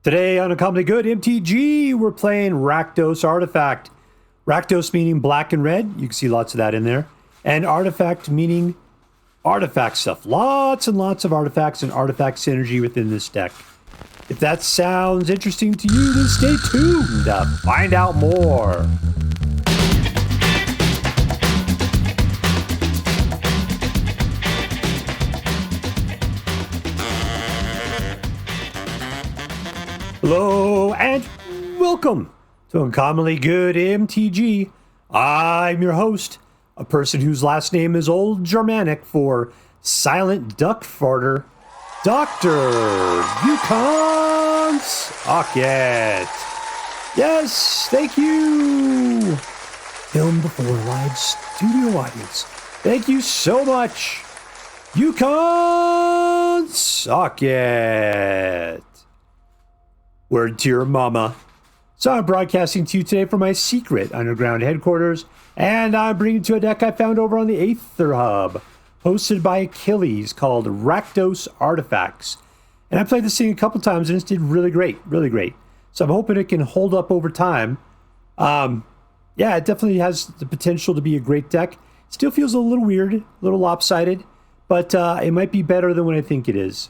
Today on Uncommonly Good MTG, we're playing Rakdos Artifact. Rakdos meaning black and red. You can see lots of that in there. And Artifact meaning artifact stuff. Lots and lots of artifacts and artifact synergy within this deck. If that sounds interesting to you, then stay tuned to find out more. Hello and welcome to Uncommonly Good MTG. I'm your host, a person whose last name is Old Germanic for Silent Duck Farter, Dr. Yukon Socket. Yes, thank you. Film before live studio audience. Thank you so much, Yukon Socket. Word to your mama. So I'm broadcasting to you today from my secret underground headquarters, and I'm bringing to a deck I found over on the Aether Hub, hosted by Achilles, called Rakdos Artifacts. And I played this thing a couple times, and it did really great, really great. So I'm hoping it can hold up over time. Yeah, it definitely has the potential to be a great deck. Still feels a little weird, a little lopsided, but it might be better than what I think it is.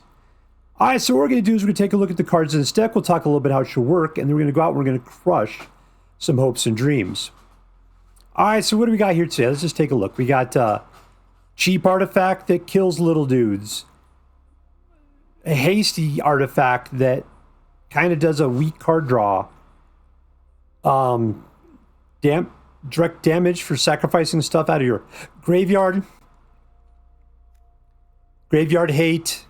All right, so what we're going to do is we're going to take a look at the cards in this deck. We'll talk a little bit how it should work, and then we're going to go out and we're going to crush some hopes and dreams. All right, so what do we got here today? Let's just take a look. We got cheap artifact that kills little dudes. A hasty artifact that kind of does a weak card draw. Direct damage for sacrificing stuff out of your graveyard. Graveyard hate.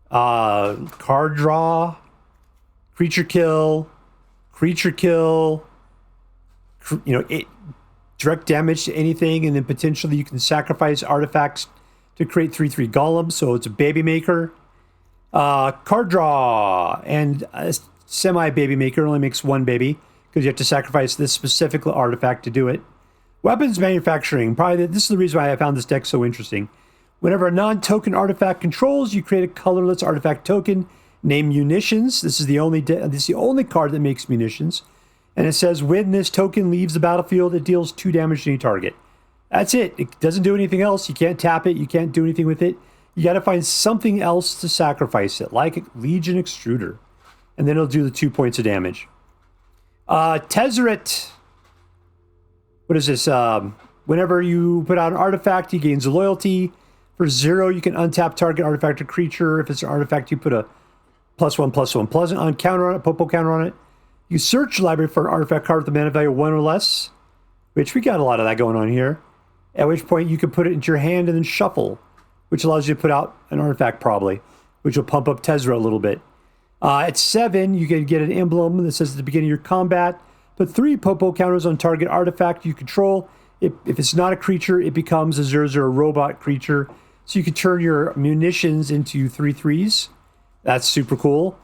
Card draw, creature kill, direct damage to anything, and then potentially you can sacrifice artifacts to create 3/3 golems, so it's a baby maker. Card draw, and a semi-baby maker only makes one baby, because you have to sacrifice this specific artifact to do it. Weapons manufacturing, this is the reason why I found this deck so interesting. Whenever a non-token artifact controls, you create a colorless artifact token named Munitions. This is the only card that makes munitions. And it says, when this token leaves the battlefield, it deals 2 damage to any target. That's it. It doesn't do anything else. You can't tap it. You can't do anything with it. You got to find something else to sacrifice it, like a Legion Extruder. And then it'll do the 2 points of damage. Tezzeret. What is this? Whenever you put out an artifact, he gains a loyalty. For 0, you can untap target artifact or creature. If it's an artifact, you put a +1/+1/+ on counter on it, popo counter on it. You search your library for an artifact card with a mana value of 1 or less, which we got a lot of that going on here. At which point you can put it into your hand and then shuffle, which allows you to put out an artifact probably, which will pump up Tezzeret a little bit. At 7, you can get an emblem that says at the beginning of your combat, put 3 popo counters on target artifact you control. If it's not a creature, it becomes a 0/0 robot creature. So you can turn your munitions into 3/3s. That's super cool.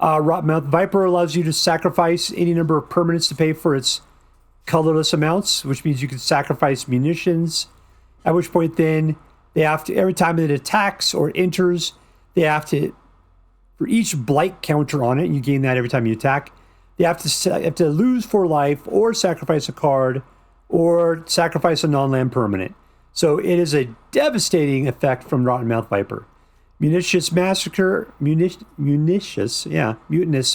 Rottenmouth Viper allows you to sacrifice any number of permanents to pay for its colorless amounts, which means you can sacrifice munitions. At which point then, they have to, every time it attacks or enters, they have to, for each blight counter on it, and you gain that every time you attack, they have to lose 4 life or sacrifice a card or sacrifice a non-land permanent. So it is a devastating effect from Rottenmouth Viper. Mutinous Massacre, Mutinous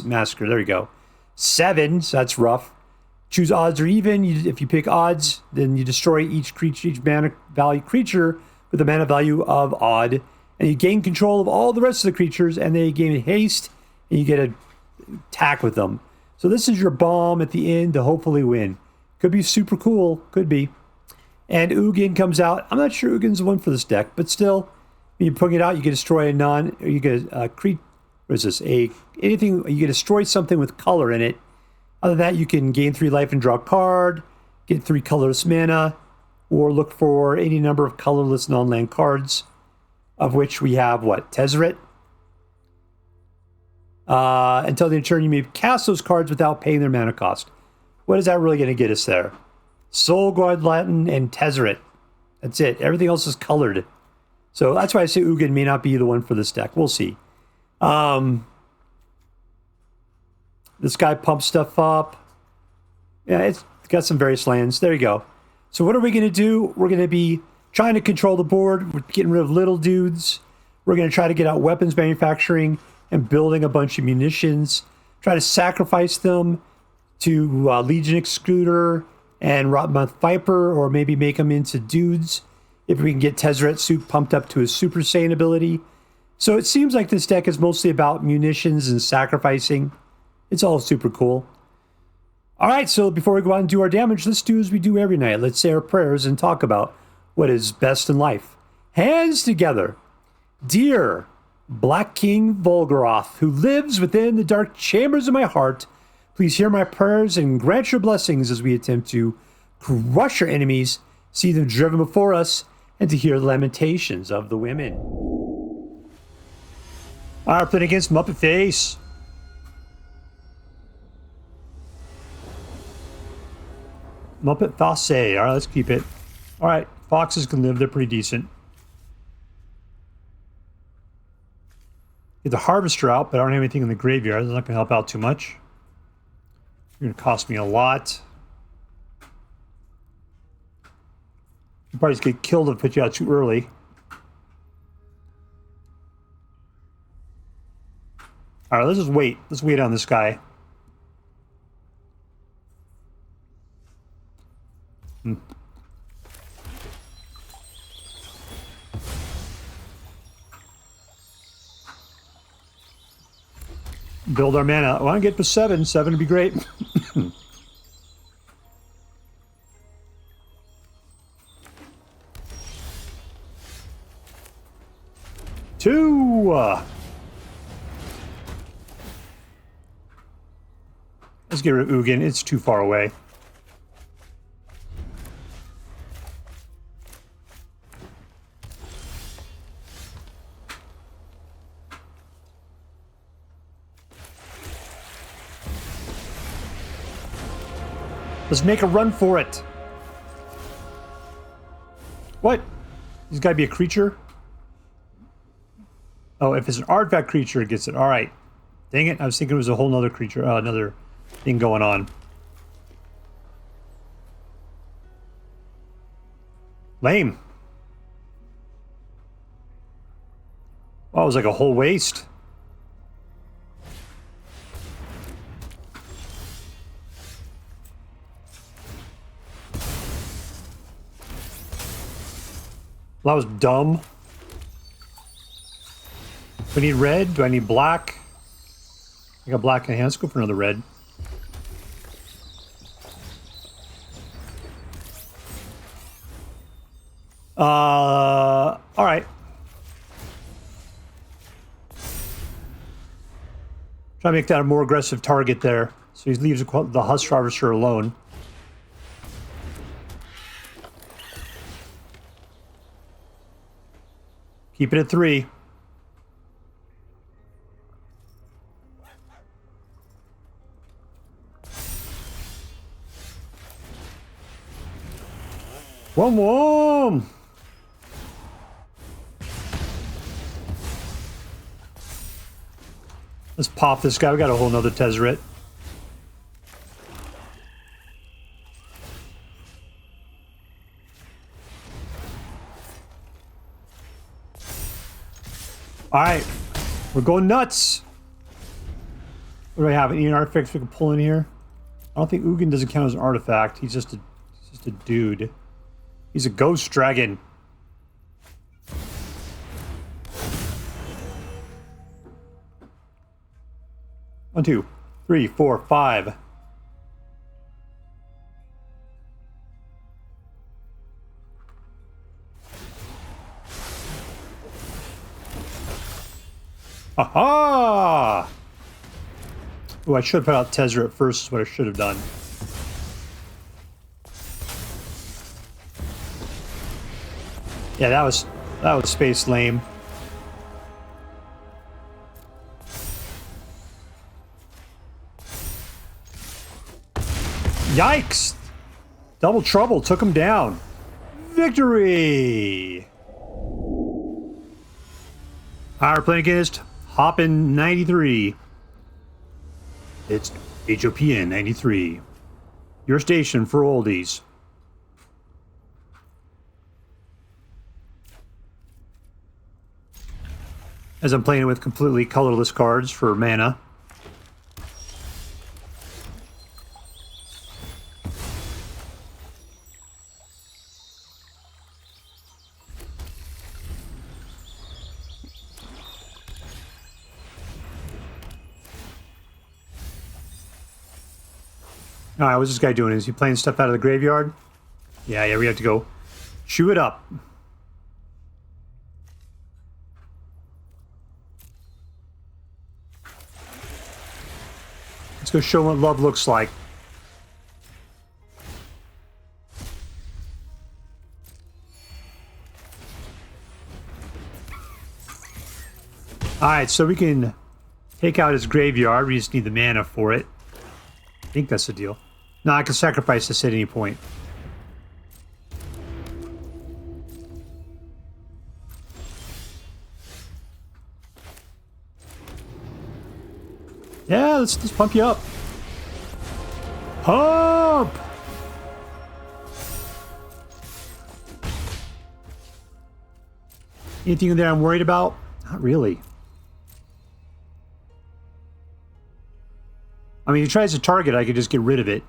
Massacre, there you go. 7, so that's rough. Choose odds or even. If you pick odds, then you destroy each mana value creature with a mana value of odd. And you gain control of all the rest of the creatures, and they gain haste, and you get an attack with them. So this is your bomb at the end to hopefully win. Could be super cool, could be. And Ugin comes out. I'm not sure Ugin's the one for this deck, but still, when you bring it out, you can destroy you can destroy something with color in it. Other than that, you can gain 3 life and draw a card, get 3 colorless mana, or look for any number of colorless non-land cards, of which we have, Tezzeret? Until the turn, you may cast those cards without paying their mana cost. What is that really going to get us there? Soul Guard Latin and Tezzeret. That's it. Everything else is colored. So that's why I say Ugin may not be the one for this deck. We'll see. This guy pumps stuff up. Yeah, it's got some various lands. There you go. So what are we going to do? We're going to be trying to control the board. We're getting rid of little dudes. We're going to try to get out weapons manufacturing and building a bunch of munitions. Try to sacrifice them to Legion Extruder and Rottenmouth Viper, or maybe make them into dudes if we can get Tezzeret suit pumped up to his Super Saiyan ability. So it seems like this deck is mostly about munitions and sacrificing. It's all super cool. All right, so before we go out and do our damage, let's do as we do every night. Let's say our prayers and talk about what is best in life. Hands together. Dear Black King Volgaroth, who lives within the dark chambers of my heart, please hear my prayers and grant your blessings as we attempt to crush your enemies, see them driven before us, and to hear the lamentations of the women. All right, playing against Muppetface. Muppetface. All right, let's keep it. All right, foxes can live. They're pretty decent. Get the Harvester out, but I don't have anything in the graveyard. That's not going to help out too much. It's going to cost me a lot. You probably just get killed if I put you out too early. All right, let's just wait. Let's wait on this guy. Build our mana. I want to get to 7. 7 would be great. 2. Let's get rid of Ugin. It's too far away. Let's make a run for it. What? He's got to be a creature? Oh, if it's an artifact creature, it gets it. All right. Dang it. I was thinking it was a whole nother creature. Another thing going on. Lame. Wow, it was like a whole waste. Well, that was dumb. Do I need red? Do I need black? I got black in hand. Let's go for another red. All right. Try to make that a more aggressive target there. So he leaves the Husk Harvester alone. Keep it at 3. Whoa. Let's pop this guy. We got a whole nother Tezzeret. All right, we're going nuts. What do I have? Any artifacts we can pull in here? I don't think Ugin doesn't count as an artifact. He's just a dude. He's a ghost dragon. One, 2, 3, 4, 5. Aha! Oh, I should have put out Tezzeret first, is what I should have done. Yeah, that was space lame. Yikes! Double trouble took him down. Victory! Our playing against Hoppin 93. It's HOPN 93. Your station for oldies. As I'm playing with completely colorless cards for mana. Alright, what's this guy doing? Is he playing stuff out of the graveyard? Yeah, we have to go chew it up. Let's go show what love looks like. Alright, so we can take out his graveyard. We just need the mana for it. I think that's the deal. No, I can sacrifice this at any point. Yeah, let's pump you up. Pump! Anything in there I'm worried about? Not really. I mean, if he tries to target, I could just get rid of it.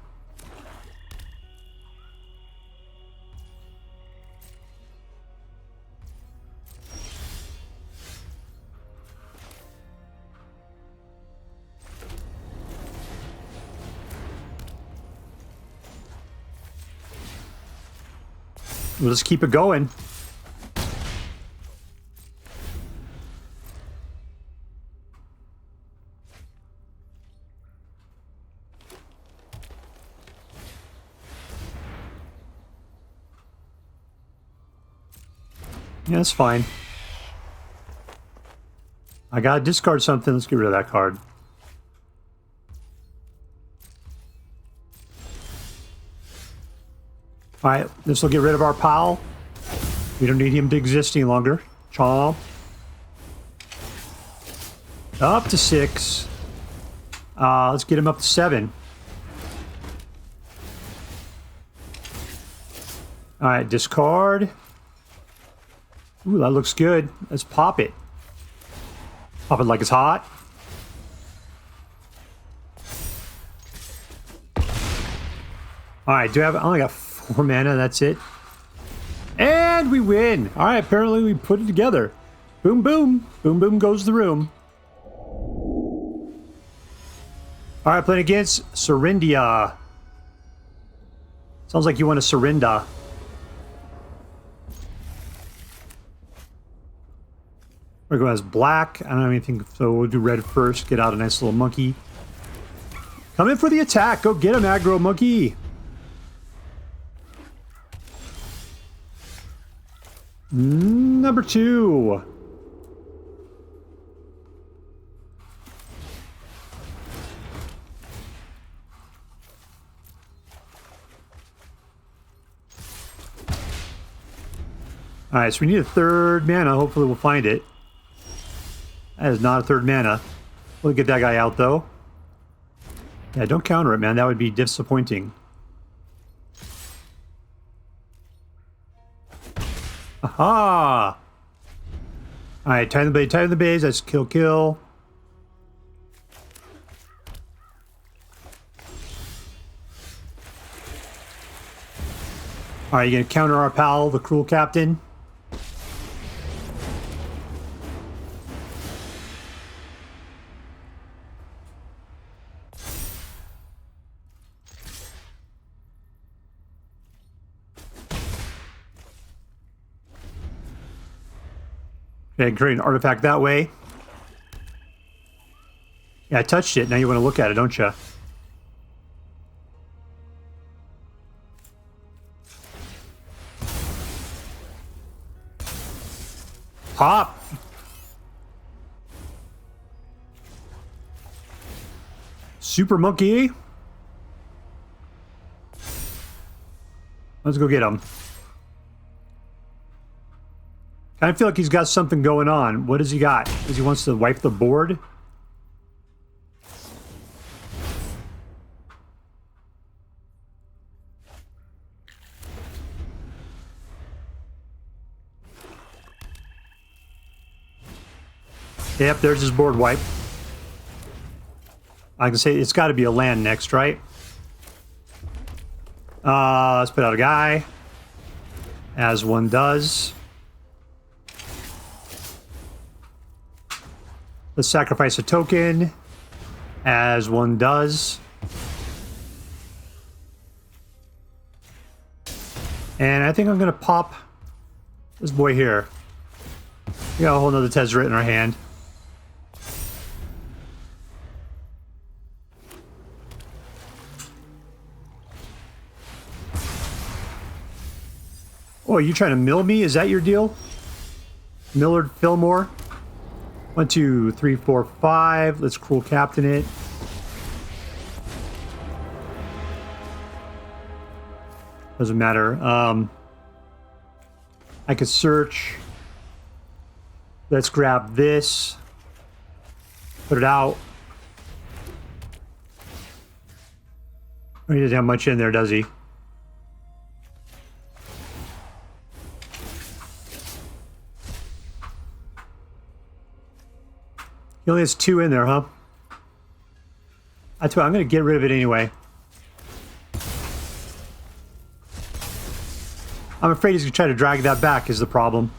We'll just keep it going. Yeah, that's fine. I gotta discard something. Let's get rid of that card. Alright, this will get rid of our pal. We don't need him to exist any longer. Chomp. Up to 6. Let's get him up to 7. Alright, discard. Ooh, that looks good. Let's pop it. Pop it like it's hot. Alright, I only got 4 mana, that's it. And we win! Alright, apparently we put it together. Boom, boom. Boom, boom goes the room. Alright, playing against Serendia. Sounds like you want to surrender. We're going as black. I don't have anything, so we'll do red first. Get out a nice little monkey. Come in for the attack. Go get him, aggro monkey. Number 2. Alright, so we need a 3rd mana. Hopefully we'll find it. That is not a 3rd mana. We'll get that guy out, though. Yeah, don't counter it, man. That would be disappointing. Aha! Alright, Tithing Blade, Tithing Blade. That's kill, kill. Alright, you gonna counter our pal, the Cruel Captain? Okay, create an artifact that way. Yeah, I touched it. Now you want to look at it, don't you? Pop! Super monkey! Let's go get him. I feel like he's got something going on. What does he got? Because he wants to wipe the board? Yep, there's his board wipe. I can say it's got to be a land next, right? Let's put out a guy. As one does. Let's sacrifice a token. As one does. And I think I'm going to pop this boy here. We got a whole nother Tezzeret in our hand. Oh, are you trying to mill me? Is that your deal? Millard Fillmore. 1, 2, 3, 4, 5. Let's Cruel Captain it. Doesn't matter. I could search. Let's grab this. Put it out. He doesn't have much in there, does he? He only has 2 in there, huh? I tell you, I'm going to get rid of it anyway. I'm afraid he's going to try to drag that back is the problem.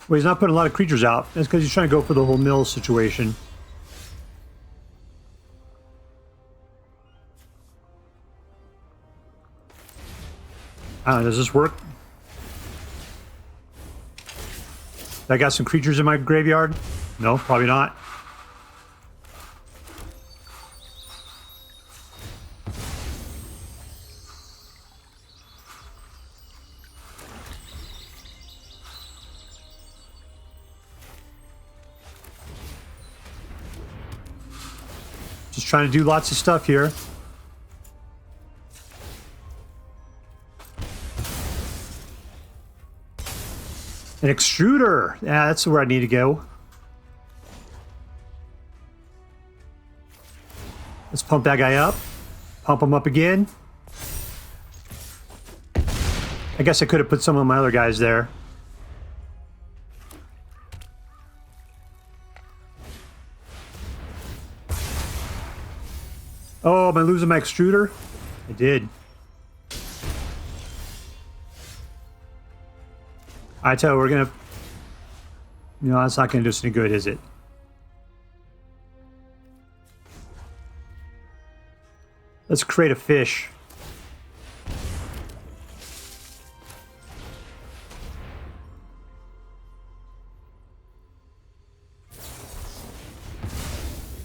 Well, he's not putting a lot of creatures out. That's because he's trying to go for the whole mill situation. I don't know, does this work? I got some creatures in my graveyard? No, probably not. Just trying to do lots of stuff here. An extruder. Yeah, that's where I need to go. Let's pump that guy up. Pump him up again. I guess I could have put some of my other guys there. Oh, am I losing my extruder? I did. I tell you, we're gonna... You know, that's not gonna do us any good, is it? Let's create a fish.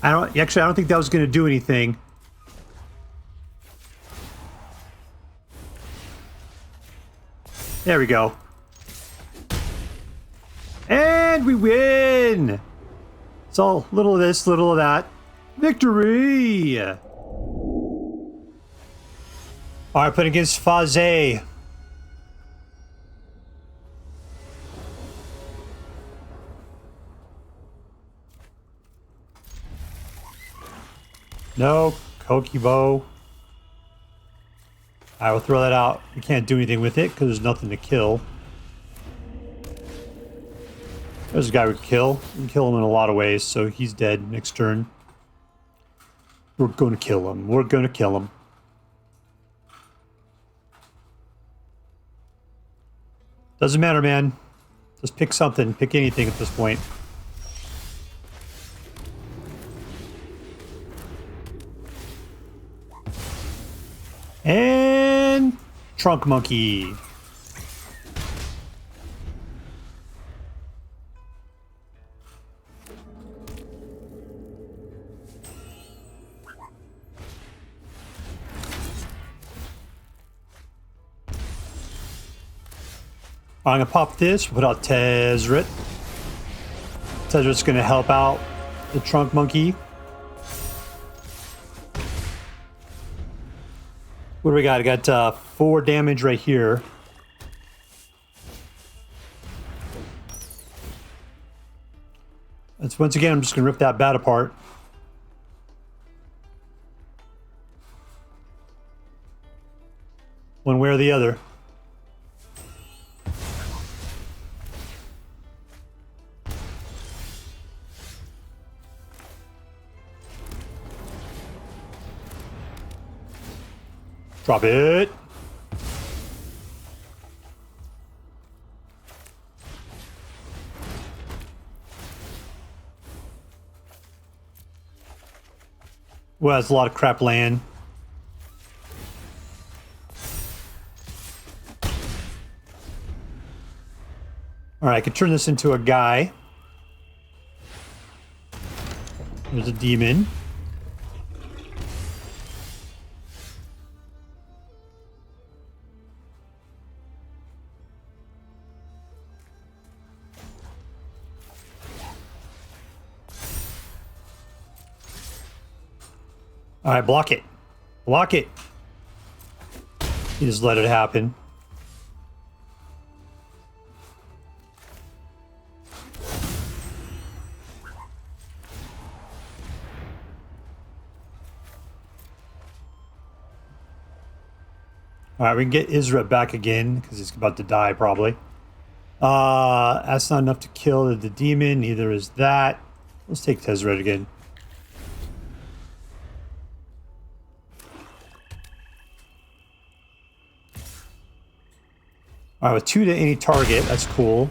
Actually, I don't think that was gonna do anything. There we go. And we win! It's all little of this, little of that. Victory! Alright, put against Faze. No, Kokibo. I will throw that out. We can't do anything with it because there's nothing to kill. There's a guy we can kill. We can kill him in a lot of ways, so he's dead next turn. We're going to kill him. We're going to kill him. Doesn't matter, man. Just pick something. Pick anything at this point. And... Trunk Monkey. I'm going to pop this, put out Tezzeret. Tezzeret's going to help out the Trunk Monkey. What do we got? I got 4 damage right here. That's once again, I'm just going to rip that bat apart. one way or the other. Drop it. Well, that's a lot of crap land. All right, I could turn this into a guy. There's a demon. All right, block it. Block it. You just let it happen. All right, we can get Tezzeret back again because he's about to die probably. That's not enough to kill the demon. Neither is that. Let's take Tezzeret again. All right, with 2 to any target, that's cool.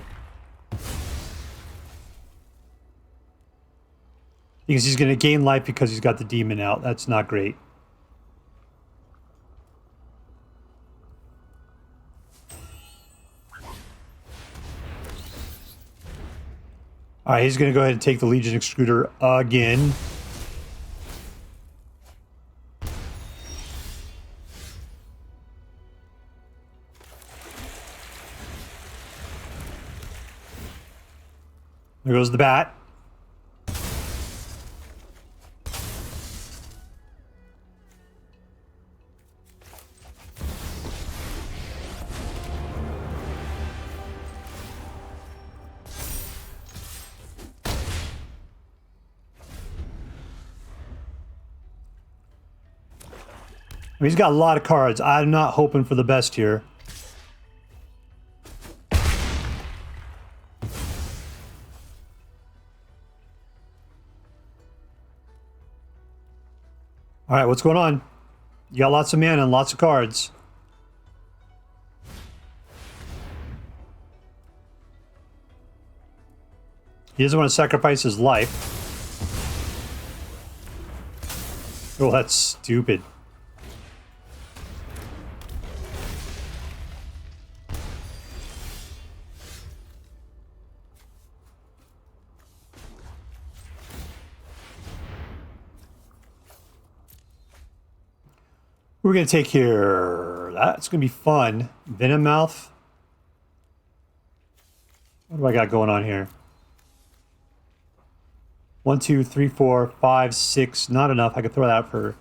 Because he's going to gain life because he's got the demon out. That's not great. All right, he's going to go ahead and take the Legion Extruder again. There goes the bat. I mean, he's got a lot of cards. I'm not hoping for the best here. All right, what's going on? You got lots of mana and lots of cards. He doesn't want to sacrifice his life. Oh, that's stupid. We're going to take here. That's going to be fun. Venom Mouth. What do I got going on here? 1, 2, 3, 4, 5, 6. Not enough. I could throw that out for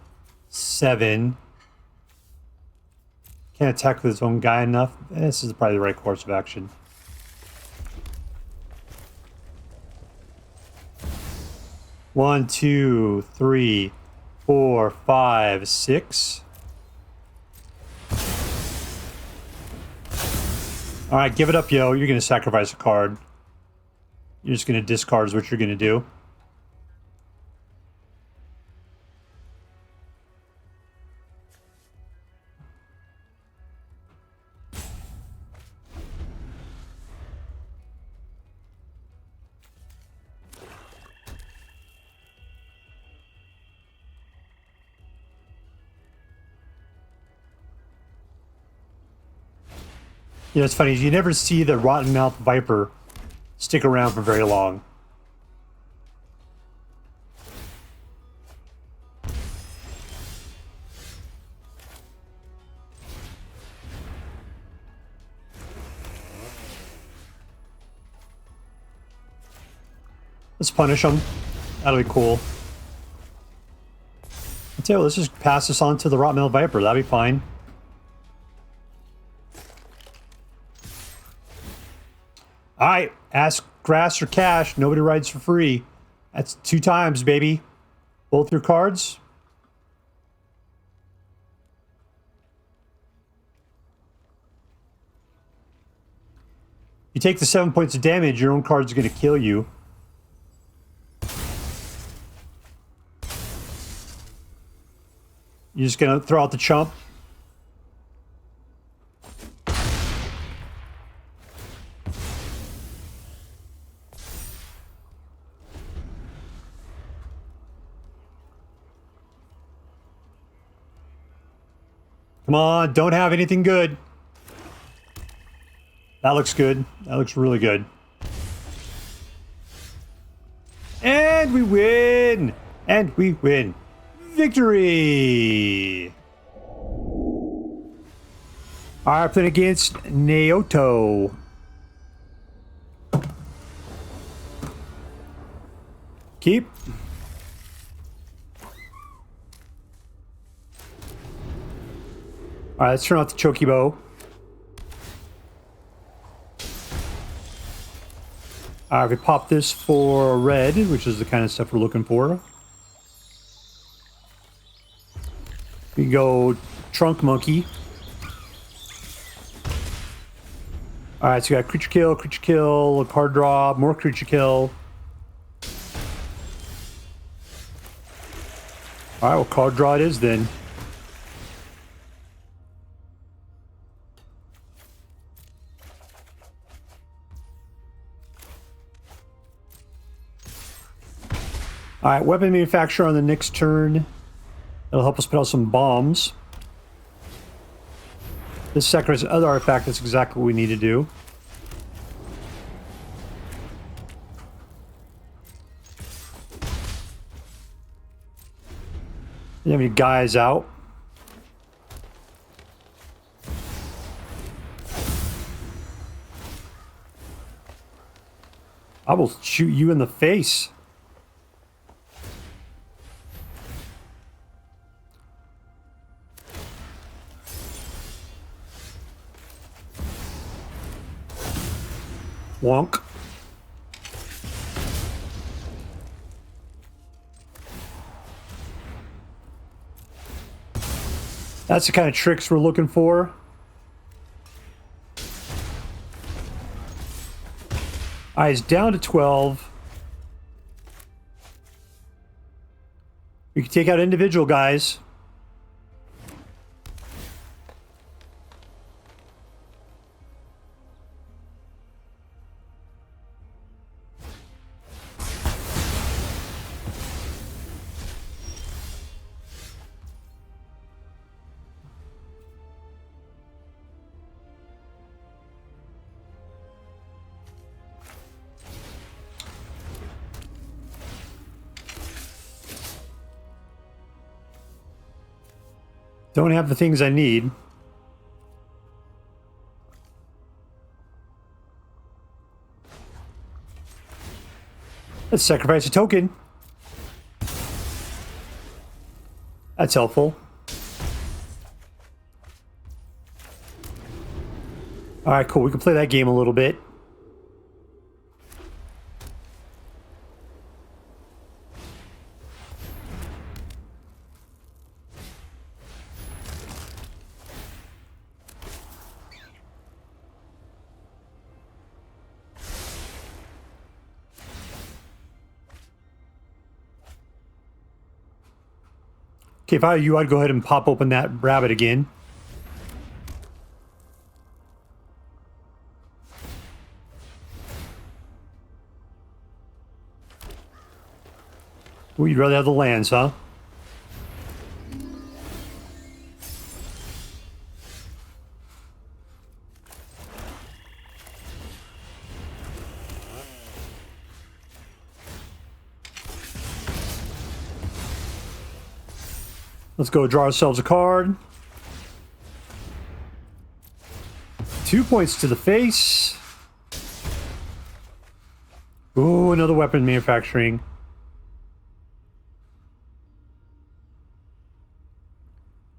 7. Can't attack with his own guy enough. This is probably the right course of action. One, 2, 3, 4, 5, 6. All right, give it up, yo. You're going to sacrifice a card. You're just going to discard is what you're going to do. You know, it's funny. You never see the Rottenmouth Viper stick around for very long. Let's punish them. That'll be cool. I'll tell you what, let's just pass this on to the Rottenmouth Viper. That'll be fine. All right, ask grass or cash. Nobody rides for free. That's 2 times, baby. Both your cards. You take the 7 points of damage, your own card's going to kill you. You're just going to throw out the chump. Come on, don't have anything good. That looks good. That looks really good. And we win! And we win. Victory! Alright, playing against Naoto. Keep. Alright, let's turn off the Chocobo. Alright, we pop this for red, which is the kind of stuff we're looking for. We go Trunk Monkey. Alright, so we got creature kill, a card draw, more creature kill. Alright, well, card draw it is then. Alright, weapon manufacturer on the next turn. It'll help us put out some bombs. This sacrifice other artifact, that's exactly what we need to do. You have any guys out? I will shoot you in the face. Wonk. That's the kind of tricks we're looking for. Eyes down to 12. We can take out individual guys. Don't have the things I need. Let's sacrifice a token. That's helpful. Alright, cool. We can play that game a little bit. Okay, if I were you, I'd go ahead and pop open that rabbit again. Ooh, you'd rather have the lands, huh? Let's go draw ourselves a card. 2 points to the face. Ooh, another weapon manufacturing.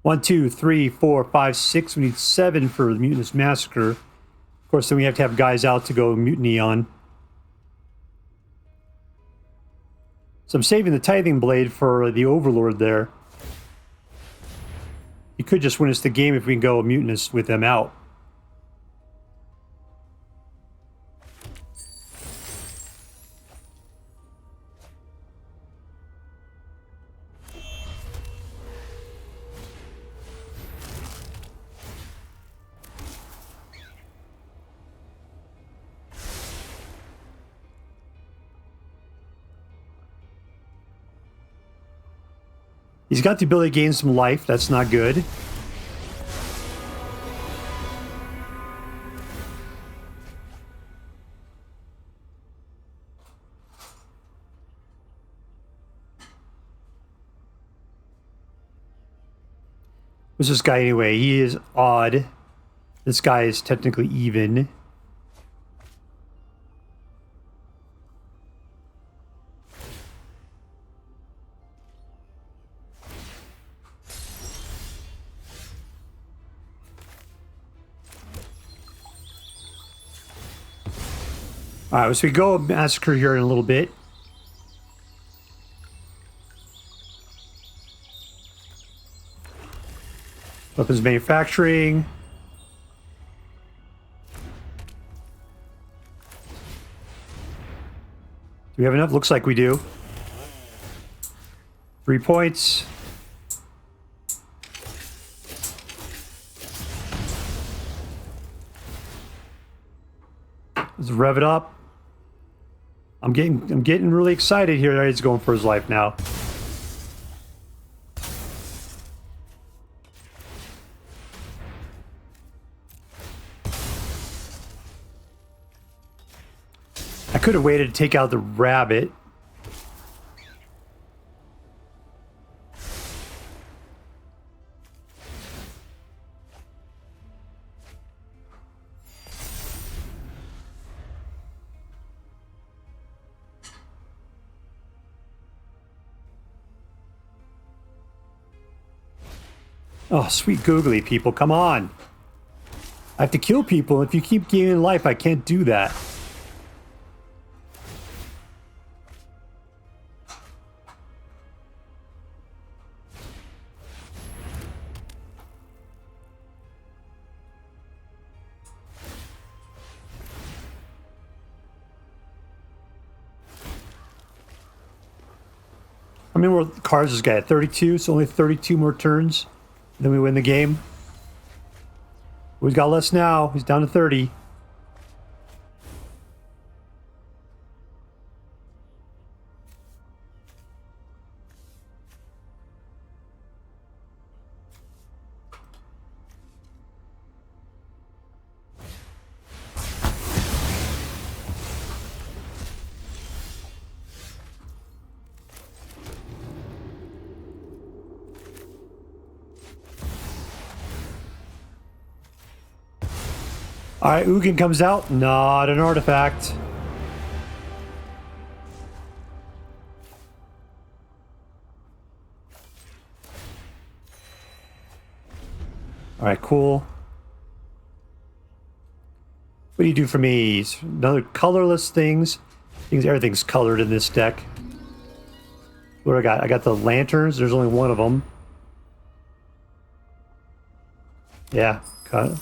One, two, three, four, five, six. We need 7 for the Mutinous Massacre. Of course, then we have to have guys out to go mutiny on. So I'm saving the Tithing Blade for the Overlord there. He could just win us the game if we can go mutinous with them out. He's got the ability to gain some life. That's not good. Who's this guy anyway? He is odd. This guy is technically even. Alright, so we go Massacre here in a little bit. Weapons manufacturing. Do we have enough? Looks like we do. 3 points. Let's rev it up. I'm getting really excited here. He's going for his life now. I could have waited to take out the rabbit. Oh, sweet googly people, come on. I have to kill people. If you keep gaining life, I can't do that. How many more cards this guy at? 32, so only 32 more turns. Then we win the game. We've got less now. He's down to 30. Alright, Ugin comes out. Not an artifact. Alright, cool. What do you do for me? Another colorless things. Everything's colored in this deck. What do I got? I got the lanterns. There's only one of them. Yeah, cut it.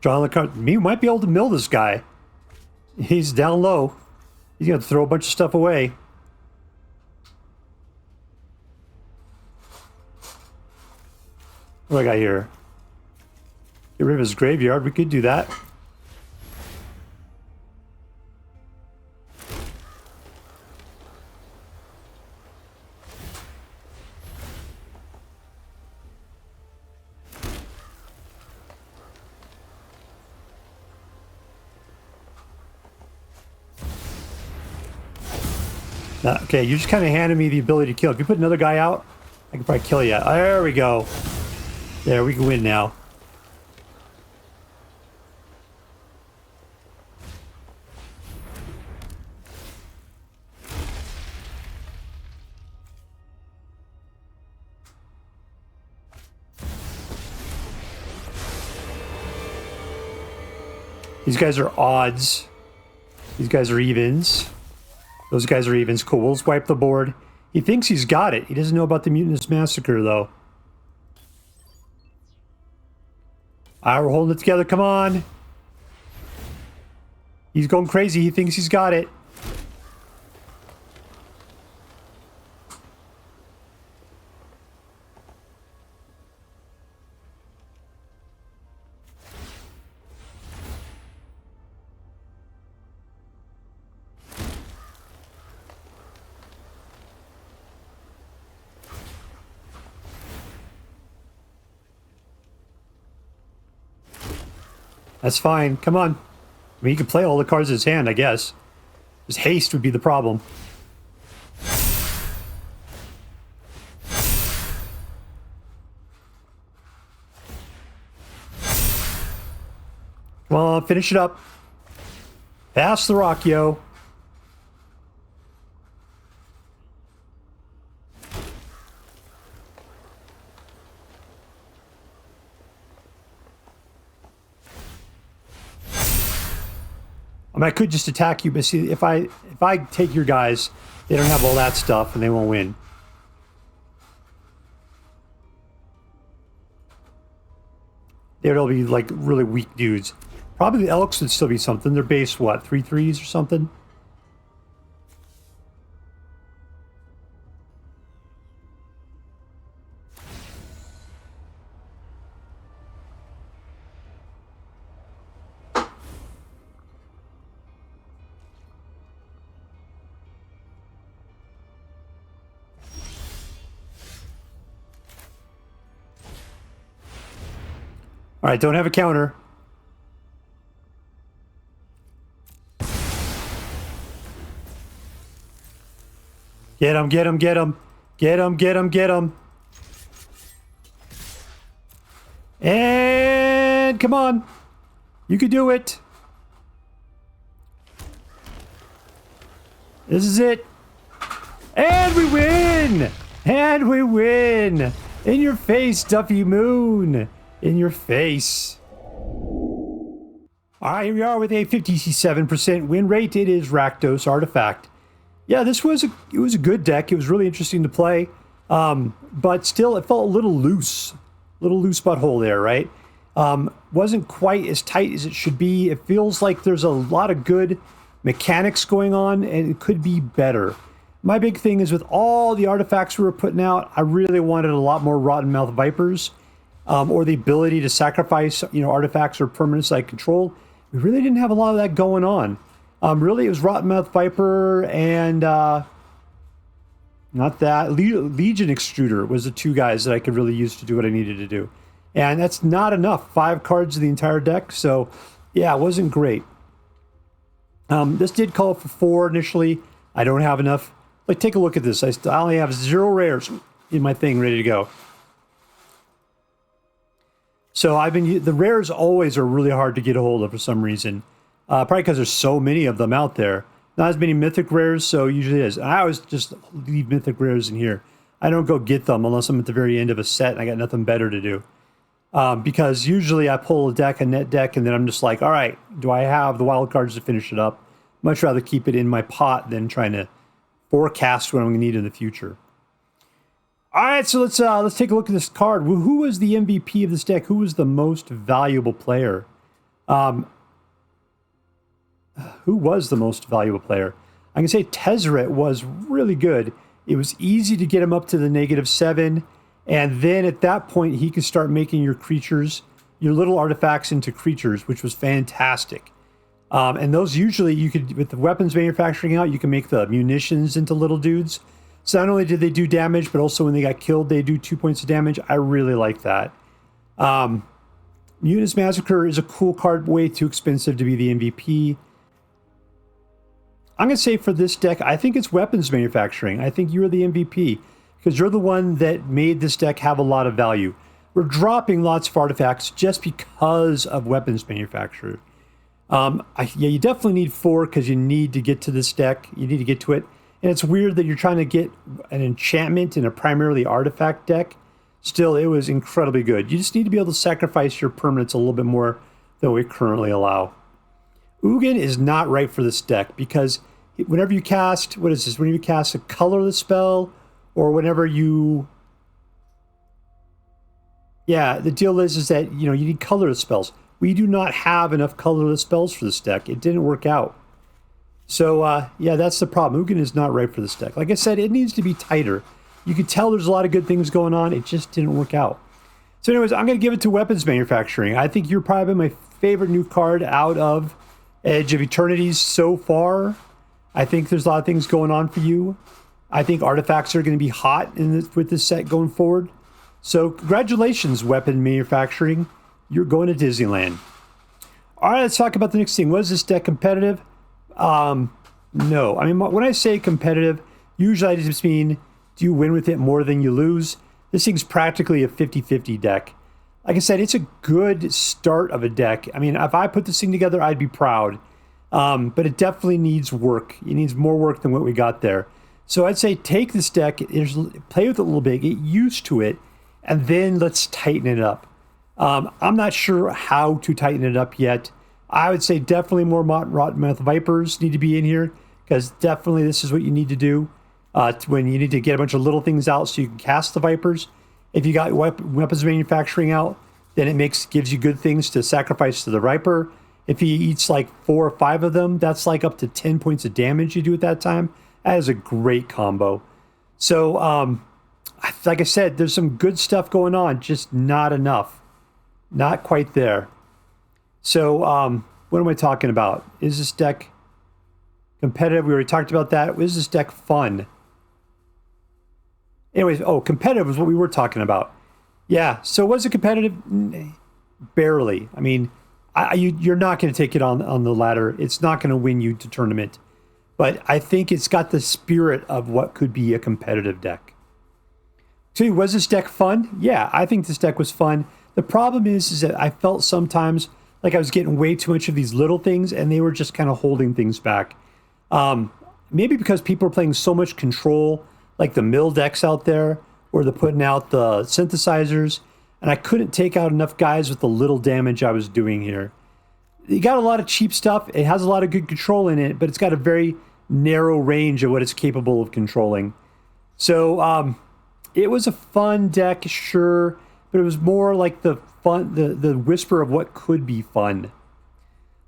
Drawing the card. Me might be able to mill this guy. He's down low. He's gonna throw a bunch of stuff away. What do I got here? Get rid of his graveyard. We could do that. Okay, you just kind of handed me the ability to kill. If you put another guy out, I can probably kill you. There we go. There, we can win now. These guys are odds. These guys are evens. Those guys are evens. Cool. We'll just wipe the board. He thinks he's got it. He doesn't know about the Mutinous Massacre, though. All right, we're holding it together. Come on. He's going crazy. He thinks he's got it. That's fine. Come on. I mean, he can play all the cards in his hand, I guess. His haste would be the problem. Come on, finish it up. Pass the rock, yo. I mean, I could just attack you, but see, if I take your guys, they don't have all that stuff, and they won't win. They'll be like really weak dudes. Probably the Elks would still be something. They're base what, 3/3s or something? All right, don't have a counter. Get him, get him, get him. Get him, get him, get him. And come on. You can do it. This is it. And we win! And we win! In your face, Duffy Moon! In your face. Alright, here we are with a 57% win rate. It is Rakdos Artifact. Yeah, this was a good deck. It was really interesting to play. But still, it felt a little loose. Little loose butthole there, right? Wasn't quite as tight as it should be. It feels like there's a lot of good mechanics going on, and it could be better. My big thing is with all the artifacts we were putting out, I really wanted a lot more Rottenmouth Vipers, or the ability to sacrifice, artifacts or permanents I control. We really didn't have a lot of that going on. Really, it was Rottenmouth Viper and not that Legion Extruder was the two guys that I could really use to do what I needed to do, and that's not enough. 5 cards of the entire deck, so yeah, it wasn't great. This did call for 4 initially. I don't have enough. Like, take a look at this. I only have 0 rares in my thing ready to go. So the rares always are really hard to get a hold of for some reason. Probably because there's so many of them out there. Not as many mythic rares, so usually it is. I always just leave mythic rares in here. I don't go get them unless I'm at the very end of a set and I got nothing better to do. Because usually I pull a net deck, and then I'm just like, all right, do I have the wild cards to finish it up? Much rather keep it in my pot than trying to forecast what I'm going to need in the future. All right, so let's take a look at this card. Who was the MVP of this deck? Who was the most valuable player? Who was the most valuable player? I can say Tezzeret was really good. It was easy to get him up to the -7, and then at that point he could start making your creatures, your little artifacts into creatures, which was fantastic. And those usually you could, with the weapons manufacturing out, you can make the munitions into little dudes. So not only did they do damage, but also when they got killed, they do 2 points of damage. I really like that. Mutinous Massacre is a cool card, way too expensive to be the MVP. I'm going to say for this deck, I think it's weapons manufacturing. I think you're the MVP because you're the one that made this deck have a lot of value. We're dropping lots of artifacts just because of weapons manufacturer. You definitely need 4 because you need to get to this deck. You need to get to it. And it's weird that you're trying to get an enchantment in a primarily artifact deck. Still, it was incredibly good. You just need to be able to sacrifice your permanents a little bit more than we currently allow. Ugin is not right for this deck because whenever you cast, whenever you cast a colorless spell, or whenever you Yeah, the deal is that, you need colorless spells. We do not have enough colorless spells for this deck. It didn't work out. So, yeah, that's the problem. Ugin is not right for this deck. Like I said, it needs to be tighter. You can tell there's a lot of good things going on. It just didn't work out. So anyways, I'm going to give it to Weapons Manufacturing. I think you're probably my favorite new card out of Edge of Eternities so far. I think there's a lot of things going on for you. I think artifacts are going to be hot with this set going forward. So congratulations, Weapon Manufacturing. You're going to Disneyland. All right, let's talk about the next thing. Was this deck competitive? No. I mean, when I say competitive, usually I just mean, do you win with it more than you lose? This thing's practically a 50-50 deck. Like I said, it's a good start of a deck. I mean, if I put this thing together, I'd be proud. But it definitely needs work. It needs more work than what we got there. So I'd say take this deck, play with it a little bit, get used to it, and then let's tighten it up. I'm not sure how to tighten it up yet. I would say definitely more Rottenmouth Vipers need to be in here, because definitely this is what you need to do when you need to get a bunch of little things out so you can cast the Vipers. If you got Weapons Manufacturing out, then it gives you good things to sacrifice to the Viper. If he eats like 4 or 5 of them, that's like up to 10 points of damage you do at that time. That is a great combo. So, like I said, there's some good stuff going on, just not enough. Not quite there. So, what am I talking about? Is this deck competitive? We already talked about that. Is this deck fun? Anyways, competitive is what we were talking about. Yeah, so was it competitive? Barely. I mean, you're not going to take it on the ladder. It's not going to win you to tournament. But I think it's got the spirit of what could be a competitive deck. So was this deck fun? Yeah, I think this deck was fun. The problem is that I felt sometimes like I was getting way too much of these little things, and they were just kind of holding things back. Maybe because people are playing so much control, like the mill decks out there, or they're putting out the synthesizers, and I couldn't take out enough guys with the little damage I was doing here. You got a lot of cheap stuff. It has a lot of good control in it, but it's got a very narrow range of what it's capable of controlling. So it was a fun deck, sure, but it was more like the whisper of what could be fun.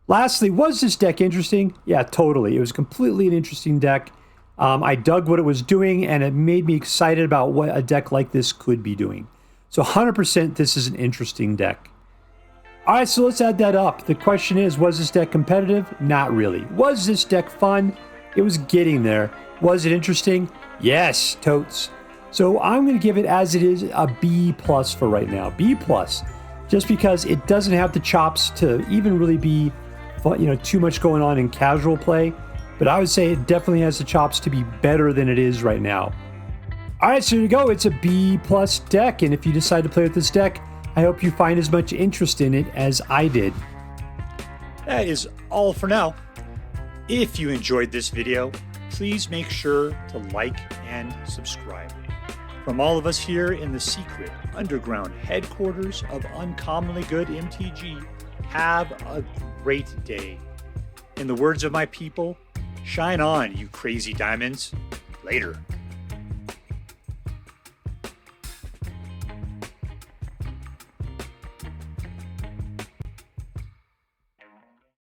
Lastly, was this deck interesting? Yeah, totally. It was completely an interesting deck. I dug what it was doing, and it made me excited about what a deck like this could be doing. So 100% this is an interesting deck. All right, so let's add that up. The question is, was this deck competitive? Not really. Was this deck fun? It was getting there. Was it interesting? Yes, totes. So I'm going to give it, as it is, a B+ for right now. B+. Just because it doesn't have the chops to even really be fun, too much going on in casual play. But I would say it definitely has the chops to be better than it is right now. All right, so here you go. It's a B+ deck. And if you decide to play with this deck, I hope you find as much interest in it as I did. That is all for now. If you enjoyed this video, please make sure to like and subscribe. From all of us here in the secret underground headquarters of Uncommonly Good MTG, have a great day. In the words of my people, shine on, you crazy diamonds. Later.